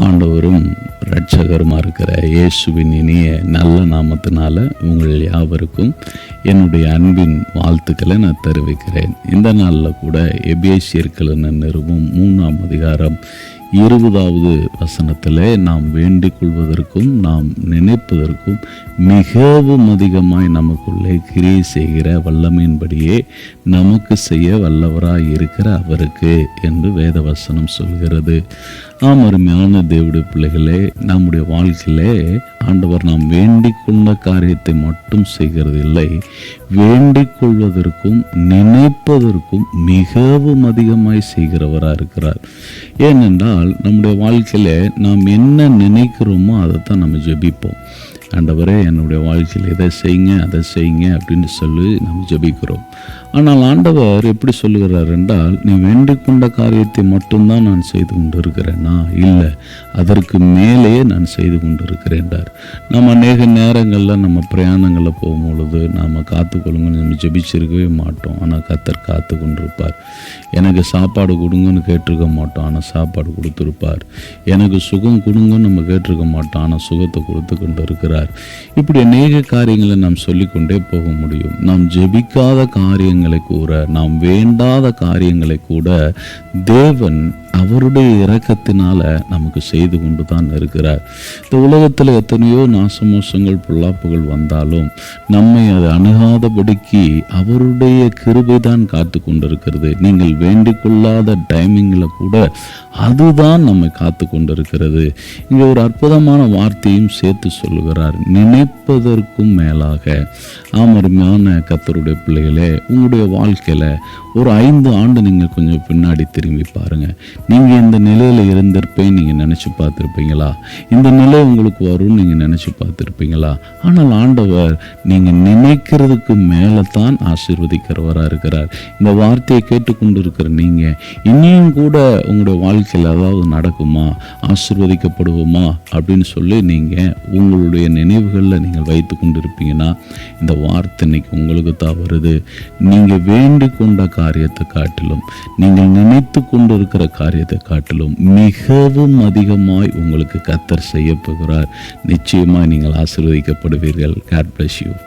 ஆண்டவரும் இரட்சகருமா இருக்கிற இயேசுவின் இனிய நல்ல நாமத்தினால உங்கள் யாவருக்கும் என்னுடைய அன்பின் வாழ்த்துக்களை நான் தெரிவிக்கிறேன். இந்த நாளில் கூட எபேசியர்கள் நிறுவும் 3ஆம் அதிகாரம் 20வது வசனத்தில் நாம் வேண்டிக் கொள்வதற்கும் நாம் நினைப்பதற்கும் மிகவும் அதிகமாய் நமக்குள்ளே கிரியை செய்கிற வல்லமையின்படியே நமக்கு செய்ய வல்லவராய் இருக்கிற அவருக்கு என்று வேத வசனம் சொல்கிறது. அருமையான தேவனுடைய பிள்ளைகளே, நம்முடைய வாழ்க்கையிலே ஆண்டவர் நாம் வேண்டிக் கொண்ட காரியத்தை மட்டும் செய்கிறது இல்லை, வேண்டிக் கொள்வதற்கும் நினைப்பதற்கும் மிகவும் அதிகமாய் செய்கிறவராக இருக்கிறார். ஏனென்றால் நம்முடைய வாழ்க்கையில நாம் என்ன நினைக்கிறோமோ அதைத்தான் நம்ம ஜெபிப்போம். ஆண்டவரே, என்னுடைய வாழ்க்கையில் எதை செய்யுங்க அதை செய்யுங்க அப்படின்னு சொல்லி நம்ம ஜெபிக்கிறோம். ஆனால் ஆண்டவர் எப்படி சொல்லுகிறார் என்றால், நீ வேண்டிக் கொண்ட காரியத்தை மட்டும்தான் நான் செய்து கொண்டு இருக்கிறேன்னா? இல்லை, அதற்கு மேலே நான் செய்து கொண்டு இருக்கிறேன்றார். நம்ம அநேக நேரங்களில் நம்ம பிரயாணங்களில் போகும்பொழுது நாம் காத்துக்கொள்ளுங்கன்னு நம்ம ஜெபிச்சிருக்கவே மாட்டோம். ஆனால் கர்த்தர் காத்து கொண்டிருப்பார். எனக்கு சாப்பாடு கொடுங்கன்னு கேட்டிருக்க மாட்டோம், ஆனால் சாப்பாடு கொடுத்துருப்பார். எனக்கு சுகம் கொடுங்கன்னு நம்ம கேட்டிருக்க மாட்டோம், ஆனால் சுகத்தை கொடுத்து கொண்டு இருக்கிறார். இப்படி அநேக காரியங்களை நாம் சொல்லிக்கொண்டே போக முடியும். நாம் ஜெபிக்காத காரியங்களை கூட, நாம் வேண்டாத காரியங்களை கூட தேவன் அவருடைய இரக்கத்தினால நமக்கு செய்து கொண்டு தான் இருக்கிறார். இந்த உலகத்தில் எத்தனையோ நாசமோசங்கள் பொல்லாப்புகள் வந்தாலும் நம்மை அது அணுகாதபடிக்கு அவருடைய கிருபை தான் காத்து கொண்டிருக்கிறது. நீங்கள் வேண்டிக் கொள்ளாத டைமிங்கில் கூட அதுதான் நம்மை காத்து கொண்டிருக்கிறது. இங்கே ஒரு அற்புதமான வார்த்தையும் சேர்த்து சொல்லுகிறார், நினைப்பதற்கும் மேலாக. அருமையான கர்த்தருடைய பிள்ளைகளே, உங்களுடைய வாழ்க்கையில் ஒரு 5 ஆண்டு நீங்கள் கொஞ்சம் பின்னாடி திரும்பி பாருங்கள். நீங்கள் இந்த நிலையில் இருந்திருப்பேன் நீங்கள் நினச்சி பார்த்துருப்பீங்களா? இந்த நிலை உங்களுக்கு வரும்னு நீங்கள் நினச்சி பார்த்துருப்பீங்களா? ஆனால் ஆண்டவர் நீங்கள் நினைக்கிறதுக்கு மேலே தான் ஆசீர்வதிக்கிறவராக இருக்கிறார். இந்த வார்த்தையை கேட்டுக்கொண்டு இருக்கிற நீங்கள் இனியும் கூட உங்களுடைய வாழ்க்கையில் அதாவது நடக்குமா, ஆசீர்வதிக்கப்படுவோமா அப்படின்னு சொல்லி நீங்கள் உங்களுடைய நினைவுகளில் நீங்கள் வைத்து கொண்டு இருப்பீங்கன்னா, இந்த வார்த்தை இன்னைக்கு உங்களுக்கு தான் வருது. நீங்கள் வேண்டிக் கொண்ட காரியத்தை காட்டிலும், நீங்கள் நினைத்து கொண்டு இருக்கிற காரியத்தை காட்டிலும் மிகவும் அதிகமாய் உங்களுக்கு கர்த்தர் செய்ய போகிறார். நிச்சயமாய் நீங்கள் ஆசீர்வதிக்கப்படுவீர்கள். God bless you.